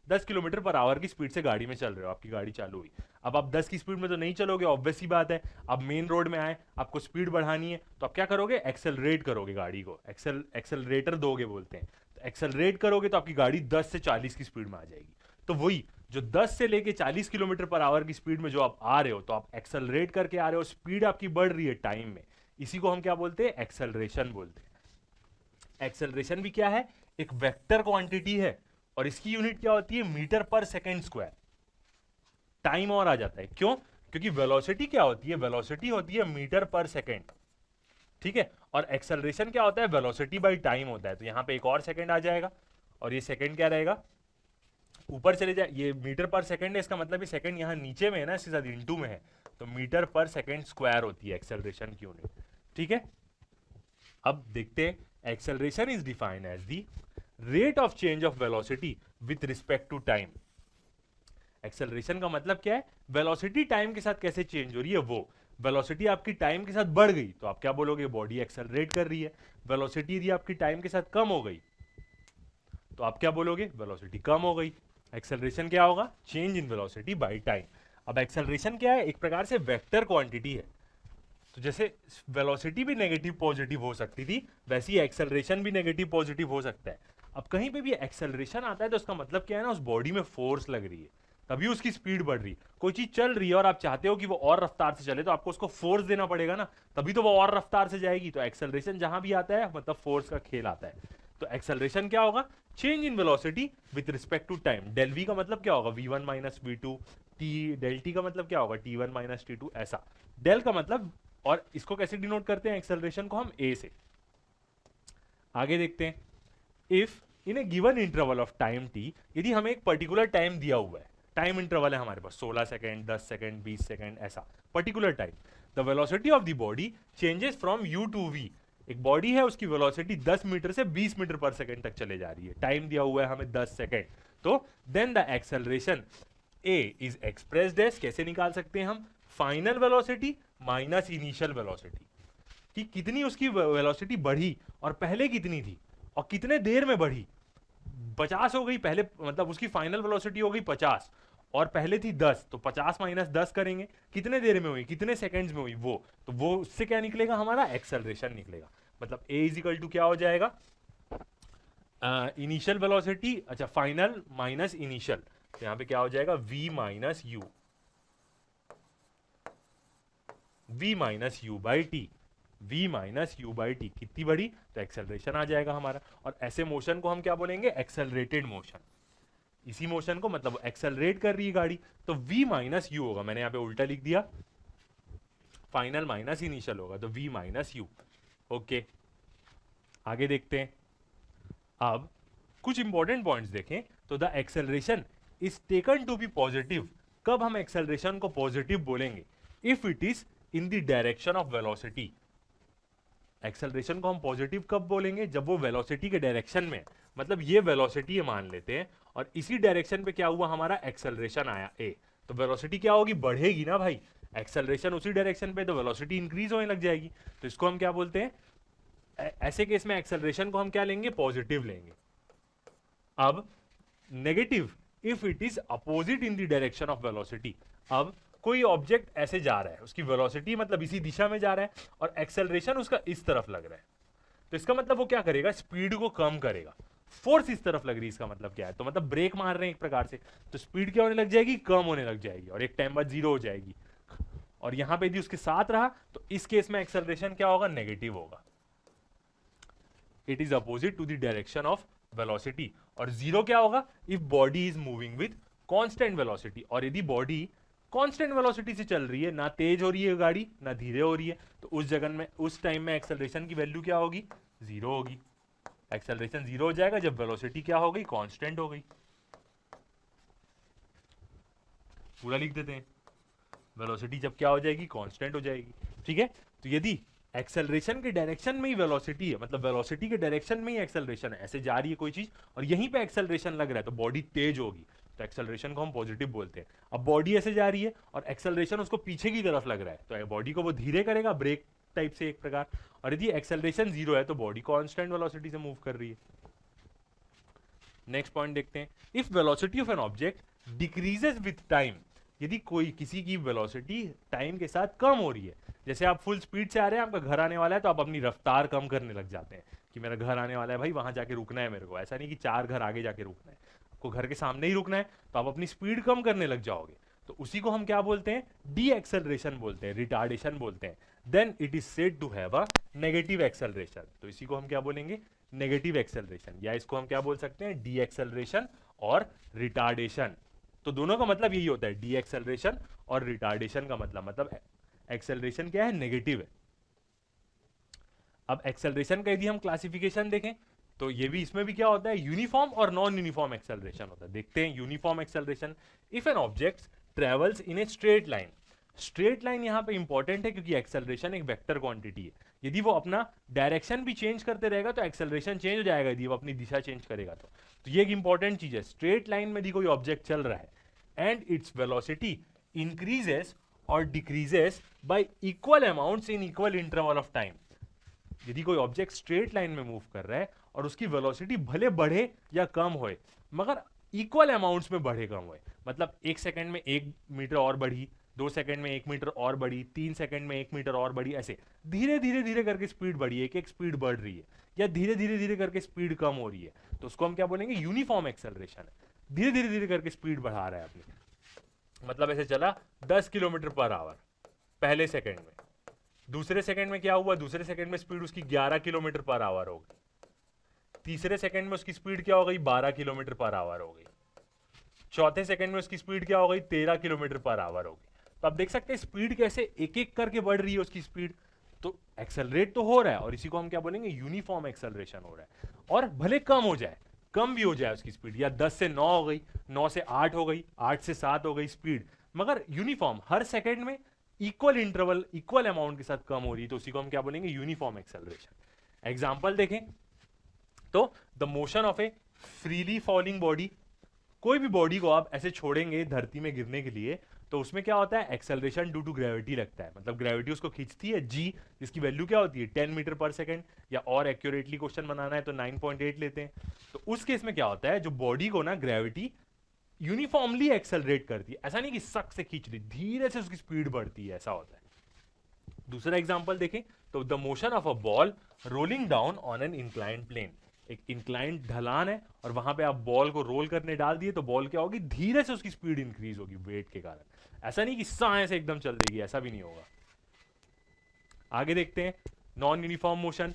10 किलोमीटर पर आवर की स्पीड से गाड़ी में चल रहे हो, आपकी गाड़ी चालू हुई। अब आप 10 की स्पीड में तो नहीं चलोगे, ऑब्वियस सी बात है। अब मेन रोड में आए, आपको स्पीड बढ़ानी है, तो आप क्या करोगे, एक्सेलरेट करोगे गाड़ी को, एक्सेलरेटर दोगे बोलते हैं। तो एक्सेलरेट करोगे तो आपकी गाड़ी 10 से 40 की स्पीड में आ जाएगी। तो वही जो 10 से लेके 40 किलोमीटर पर आवर की स्पीड में जो आप आ रहे हो, तो आप एक्सेलरेट करके आ रहे हो, स्पीड आपकी बढ़ रही है टाइम में, इसी को हम क्या बोलते हैं, एक्सेलरेशन बोलते हैं। एक्सेलरेशन भी क्या है, एक वेक्टर क्वांटिटी है, और इसकी यूनिट क्या होती है, मीटर पर सेकेंड स्क्वायर। टाइम और आ जाता है, क्यों, क्योंकि वेलोसिटी क्या होती है, वेलोसिटी होती है मीटर पर सेकेंड, ठीक है। और एक्सेलरेशन क्या होता है, वेलोसिटी बाई टाइम होता है। तो यहां पे एक और सेकेंड आ जाएगा, और ये सेकेंड क्या रहेगा, ऊपर चले जाए, ये मीटर पर सेकेंड है, इसका मतलब ये सेकेंड यहाँ नीचे में है ना, इसके साथ इंटू में है, तो मीटर पर सेकेंड स्क्वायर होती है एक्सेलरेशन की यूनिट, ठीक है। अब देखते हैं, acceleration is defined as the rate of change of velocity with respect to time. Acceleration का मतलब क्या है, वेलोसिटी टाइम के साथ कैसे चेंज हो रही है वो। वेलोसिटी आपकी टाइम के साथ बढ़ गई तो आप क्या बोलोगे, बॉडी एक्सेलरेट कर रही है। वेलोसिटी यदि आपकी टाइम के साथ कम हो गई तो आप क्या बोलोगे, वेलोसिटी कम हो गई। एक्सेलरेशन क्या होगा, change in velocity by time. अब एक्सेलरेशन क्या है, एक प्रकार से वेक्टर क्वांटिटी है। तो जैसे वेलोसिटी भी नेगेटिव पॉजिटिव हो सकती थी, वैसे ही एक्सेलरेशन भी नेगेटिव पॉजिटिव हो सकता है। अब कहीं पे भी एक्सेलरेशन आता है तो उसका मतलब क्या है ना, उस बॉडी में फोर्स लग रही है, तभी उसकी स्पीड बढ़ रही है। कोई चीज चल रही है और आप चाहते हो कि वो और रफ्तार से चले, तो आपको उसको फोर्स देना पड़ेगा ना, तभी तो वो और रफ्तार से जाएगी। तो एक्सेलरेशन जहां भी आता है मतलब फोर्स का खेल आता है। तो एक्सेलरेशन क्या होगा, change in velocity with respect to time. Del v का मतलब क्या होगा, v1 minus v2, T del T का मतलब क्या होगा, t1 माइनस t2, ऐसा। डेल का मतलब, और इसको कैसे डिनोट करते हैं एक्सेलरेशन को, हम a से। आगे देखते हैं, if in A given interval of time t, यदि हमें एक पर्टिकुलर टाइम दिया हुआ है, टाइम इंटरवल है हमारे पास 16 सेकंड, 10 सेकंड, 20 सेकंड, ऐसा particular time, the velocity of the body changes from u to v। एक बॉडी है, उसकी वेलोसिटी 10 मीटर से 20 मीटर पर सेकंड तक चले जा रही है, टाइम दिया हुआ है हमें 10 सेकंड। तो then the acceleration a is expressed as, कैसे निकाल सकते हैं हम, final velocity minus initial velocity, कि कितनी उसकी वेलोसिटी बढ़ी और पहले कितनी थी और कितने देर में बढ़ी। 50 हो गई पहले, मतलब उसकी फाइनल वेलोसिटी हो गई 50 और पहले थी 10, तो 50 माइनस 10 करेंगे, कितने देर में हुई, कितने सेकंड्स में हुई वो, तो वो उससे क्या निकलेगा, हमारा एक्सेलरेशन निकलेगा। मतलब a इज इक्वल टू क्या हो जाएगा, इनिशियल वेलोसिटी, अच्छा फाइनल माइनस इनिशियल, तो यहां पे क्या हो जाएगा, v minus you, v minus you by T, v minus you by T, कितनी बड़ी, तो एक्सेलरेशन आ जाएगा हमारा। और ऐसे मोशन को हम क्या बोलेंगे, एक्सेलरेटेड मोशन। इसी मोशन को मतलब एक्सेलरेट कर रही है गाड़ी, तो v माइनस यू होगा, मैंने यहां पे उल्टा लिख दिया, फाइनल माइनस इनिशियल होगा, तो v माइनस यू। ओके, आगे देखते हैं। अब कुछ इंपॉर्टेंट पॉइंट्स देखें, तो the acceleration is taken to be positive. कब हम एक्सेलरेशन को पॉजिटिव बोलेंगे, if it is in the direction of velocity. Acceleration को हम पॉजिटिव कब बोलेंगे, जब वो वेलोसिटी के डायरेक्शन में, मतलब ये वेलोसिटी मान लेते हैं और इसी डायरेक्शन पे क्या हुआ, हमारा एक्सेलरेशन आया a, तो वेलोसिटी क्या होगी, बढ़ेगी ना भाई, एक्सेलरेशन उसी डायरेक्शन पे, तो वेलोसिटी इंक्रीज होने लग जाएगी। तो इसको हम क्या बोलते हैं, ऐसे केस में एक्सेलरेशन को हम क्या लेंगे, पॉजिटिव लेंगे। अब negative, if it is opposite in the direction of velocity. अब कोई ऑब्जेक्ट ऐसे जा रहा है, उसकी वेलोसिटी मतलब इसी दिशा में जा रहा है और एक्सेलरेशन उसका इस तरफ लग रहा है, तो इसका मतलब वो क्या करेगा, स्पीड को कम करेगा। फोर्स इस तरफ लग रही है, इसका मतलब क्या है, तो मतलब ब्रेक मार रहे हैं एक प्रकार से, तो स्पीड क्या होने लग जाएगी, कम होने लग जाएगी, और एक टाइम बाद 0 हो जाएगी। और यहां पे यदि उसके साथ रहा तो इस केस में एक्सेलरेशन क्या होगा, नेगेटिव होगा। It is opposite to the direction of velocity. और 0 क्या होगा, if body is moving with constant velocity. और यदि बॉडी कांस्टेंट वेलोसिटी से चल रही है, ना तेज हो रही है गाड़ी ना धीरे हो रही है, तो उस जगह में, उस टाइम में एक्सेलरेशन की वैल्यू क्या होगी, 0 होगी। एक्सेलरेशन 0 हो जाएगा जब वेलोसिटी क्या हो गई, कांस्टेंट हो गई। पूरा लिख देते हैं, वेलोसिटी जब क्या हो जाएगी, कांस्टेंट हो जाएगी, ठीक है। तो यदि एक्सेलरेशन के डायरेक्शन में ही वेलोसिटी है, मतलब वेलोसिटी के डायरेक्शन में ही एक्सेलरेशन है, ऐसे जा रही है कोई चीज और यहीं पे एक्सेलरेशन लग रहा है, तो बॉडी तेज होगी, तो एक्सेलरेशन को हम पॉजिटिव बोलते हैं। अब बॉडी ऐसे जा रही है और एक्सेलरेशन उसको पीछे की तरफ लग रहा है, तो बॉडी को वो धीरे करेगा, ब्रेक टाइप से एक प्रकार। और यदि एक्सेलरेशन 0 है तो बॉडी कांस्टेंट वेलोसिटी से मूव कर रही है। नेक्स्ट पॉइंट देखते हैं, if velocity of an object decreases with time, यदि कोई किसी की वेलोसिटी टाइम के साथ कम हो रही है, जैसे आप फुल स्पीड से आ रहे हैं, आपका घर आने वाला है, तो आप अपनी रफ्तार कम करने लग जाते हैं कि मेरा घर आने वाला है भाई, वहां जाके रुकना है मेरे को, ऐसा नहीं कि 4 घर आगे जाके रुकना है, आपको घर के सामने ही रुकना है, तो आप अपनी स्पीड कम करने लग जाओगे, तो उसी को हम क्या बोलते हैं, डी एक्सेलरेशन बोलते हैं, रिटार्डेशन बोलते हैं। Then it is said to have a negative acceleration, तो इसी को हम क्या बोलेंगे, नेगेटिव एक्सेलरेशन, या इसको हम क्या बोल सकते हैं, डी एक्सेलरेशन और रिटार्डेशन। तो दोनों का मतलब यही होता है, डी एक्सेलरेशन और रिटार्डेशन का मतलब एक्सेलरेशन क्या है, नेगेटिव है। अब एक्सेलरेशन का यदि हम क्लासिफिकेशन देखें, तो ये भी, इसमें भी क्या होता है, यूनिफॉर्म और नॉन यूनिफॉर्म एक्सेलरेशन होता है। देखते हैं uniform acceleration, if an object travels in a straight line, straight line यहां पे इंपॉर्टेंट है क्योंकि एक्सेलरेशन एक वेक्टर क्वांटिटी है, यदि वो अपना डायरेक्शन भी चेंज करते रहेगा तो एक्सेलरेशन चेंज हो जाएगा, यदि वो अपनी दिशा चेंज करेगा तो ये एक इंपॉर्टेंट चीज है। स्ट्रेट लाइन में यदि कोई ऑब्जेक्ट चल रहा है एंड इट्स वेलोसिटी इंक्रीजेस और decreases y equal amounts in equal interval of time, यदि कोई ऑब्जेक्ट स्ट्रेट लाइन में मूव कर रहा है और उसकी वेलोसिटी भले बढ़े या कम होए, मगर इक्वल अमाउंट्स में बढ़े कम होए, मतलब 1 सेकंड में 1 मीटर और बढ़ी, 2 सेकंड में 1 मीटर और बढ़ी, 3 सेकंड में 1 मीटर और बढ़ी, ऐसे धीरे धीरे धीरे करके स्पीड बढ़ी, एक एक स्पीड बढ़ रही है, या धीरे धीरे धीरे करके स्पीड कम हो रही है, तो उसको हम क्या बोलेंगे, यूनिफॉर्म एक्सेलरेशन है। धीरे धीरे धीरे करके स्पीड बढ़ा रहा है अपनी, मतलब ऐसे चला 10 किलोमीटर पर आवर पहले सेकंड में, दूसरे सेकंड में क्या हुआ, दूसरे सेकंड में स्पीड उसकी 11 किलोमीटर पर आवर हो गई, तीसरे सेकंड में उसकी स्पीड क्या हो गई, 12 किलोमीटर पर आवर हो गई, चौथे सेकंड में उसकी स्पीड क्या हो गई, 13 किलोमीटर पर आवर हो गई। तो आप देख सकते हैं स्पीड कैसे एक एक करके बढ़ रही है उसकी स्पीड, तो एक्सेलरेट तो हो रहा है, और इसी को हम क्या बोलेंगे, यूनिफॉर्म एक्सेलरेशन हो रहा है। और भले कम हो जाए, कम भी हो जाए उसकी स्पीड, या 10 से 9 हो गई, 9 से 8 हो गई, 8 से 7 हो गई स्पीड, मगर यूनिफॉर्म हर सेकंड में इक्वल इंटरवल इक्वल अमाउंट के साथ कम हो रही है, तो उसी को हम क्या बोलेंगे, यूनिफॉर्म एक्सेलरेशन। एग्जांपल देखें तो the motion of A freely falling body, कोई भी बॉडी को आप ऐसे छोड़ेंगे धरती में गिरने के लिए, तो उसमें क्या होता है, एक्सेलरेशन ड्यू टू ग्रेविटी लगता है, मतलब ग्रेविटी उसको खींचती है, जी, जिसकी वैल्यू क्या होती है, 10 मीटर पर सेकंड, या और एक्यूरेटली क्वेश्चन बनाना है तो 9.8 लेते हैं। तो उस केस में क्या होता है, जो बॉडी को ना ग्रेविटी यूनिफॉर्मली एक्सेलरेट करती है, ऐसा नहीं कि सख्त से खींच रही, धीरे से उसकी स्पीड बढ़ती है, ऐसा होता है। दूसरा एग्जांपल देखें तो the motion of a ball rolling down on an inclined plane, एक इंक्लाइंड ढलान है और वहां पे आप बॉल को रोल करने डाल दिए, तो बॉल क्या होगी, धीरे से उसकी स्पीड इंक्रीज होगी वेट के कारण, ऐसा नहीं कि साए से एकदम चल देगी, ऐसा भी नहीं होगा। आगे देखते हैं नॉन यूनिफॉर्म मोशन,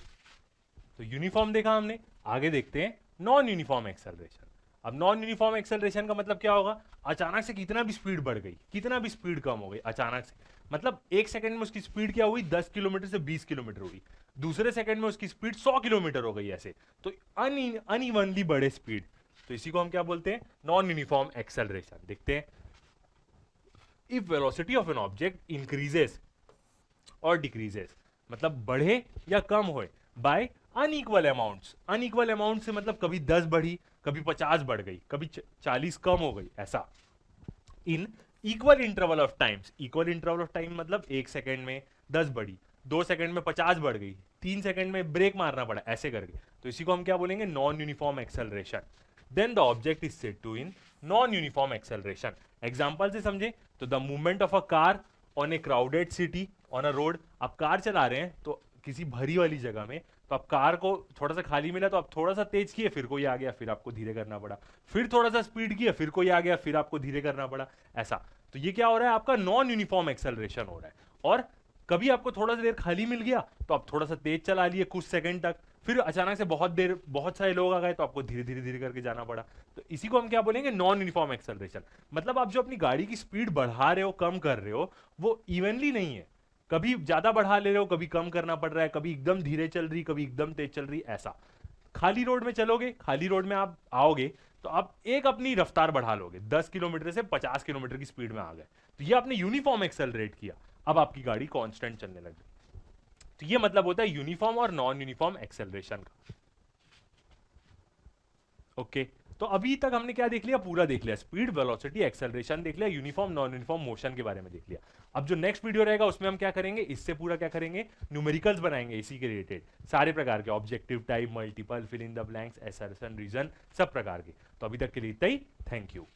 तो यूनिफॉर्म देखा हमने, आगे देखते हैं नॉन यूनिफॉर्म एक्सेलरेशन। अब नॉन यूनिफॉर्म एक्सेलरेशन का मतलब क्या होगा, अचानक से कितना भी स्पीड बढ़ गई, कितना भी स्पीड कम हो गई अचानक से, मतलब एक सेकंड में उसकी स्पीड क्या हुई, 10 किलोमीटर से 20 किलोमीटर हुई, दूसरे सेकंड में उसकी स्पीड 100 किलोमीटर हो गई, ऐसे तो अनइवनली बढ़े स्पीड, तो इसी को हम क्या बोलते हैं, नॉन यूनिफॉर्म एक्सेलरेशन। देखते हैं, if velocity of an object increases और डिक्रीजेस, मतलब बढ़े या कम होए by unequal amounts, unequal amount से मतलब कभी 10 बढ़ी, कभी 50 बढ़ गई, कभी 40 कम हो गई, ऐसा इन equal interval of times, equal interval of time मतलब 1 सेकंड में 10 बढ़ी, 2 सेकंड में 50 बढ़ गई, 3 सेकंड में ब्रेक मारना पड़ा, ऐसे करके, तो इसी को हम क्या बोलेंगे, non uniform acceleration. Then the object is said to in non uniform acceleration. Example से समझे तो the movement of a car on a crowded city on a road, आप कार चला रहे हैं तो किसी भरी वाली जगह में, तो आप कार को थोड़ा सा खाली मिला तो आप थोड़ा सा तेज किए, फिर कोई आ गया, फिर आपको धीरे करना पड़ा, फिर थोड़ा सा स्पीड किया, फिर कोई आ गया, फिर आपको धीरे करना पड़ा, ऐसा। तो ये क्या हो रहा है, आपका नॉन यूनिफॉर्म एक्सेलरेशन हो रहा है। और कभी आपको थोड़ा सा देर खाली मिल गया तो आप थोड़ा सा तेज चला लिए कुछ सेकंड तक, फिर अचानक से बहुत सारे लोग आ गए तो आपको धीरे धीरे धीरे करके जाना पड़ा, तो इसी को हम क्या बोलेंगे, नॉन यूनिफॉर्म एक्सेलरेशन। मतलब आप जो अपनी गाड़ी की स्पीड बढ़ा रहे हो, कम कर रहे हो, वो इवनली नहीं है, कभी ज्यादा बढ़ा ले रहे हो, कभी कम करना पड़ रहा है, कभी एकदम धीरे चल रही, कभी एकदम तेज चल रही, ऐसा। खाली रोड में चलोगे, खाली रोड में आप आओगे तो आप एक अपनी रफ्तार बढ़ा लोगे, 10 किलोमीटर से 50 किलोमीटर की स्पीड में आ गए, तो ये आपने यूनिफॉर्म एक्सेलरेट किया, अब आपकी गाड़ी कांस्टेंट चलने लग गई। तो ये मतलब होता है यूनिफॉर्म और नॉन यूनिफॉर्म एक्सेलरेशन का। ओके, तो अभी तक हमने क्या देख लिया, पूरा देख लिया, स्पीड, वेलोसिटी, एक्सेलरेशन देख लिया, यूनिफॉर्म नॉन यूनिफॉर्म मोशन के बारे में देख लिया। अब जो नेक्स्ट वीडियो रहेगा उसमें हम क्या करेंगे, इससे पूरा क्या करेंगे, न्यूमेरिकल्स बनाएंगे इसी के रिलेटेड, सारे प्रकार के, objective type, multiple, fill in the blanks, assertion, reason, सब प्रकार के। तो अभी तक के लिए इतना ही, थैंक यू।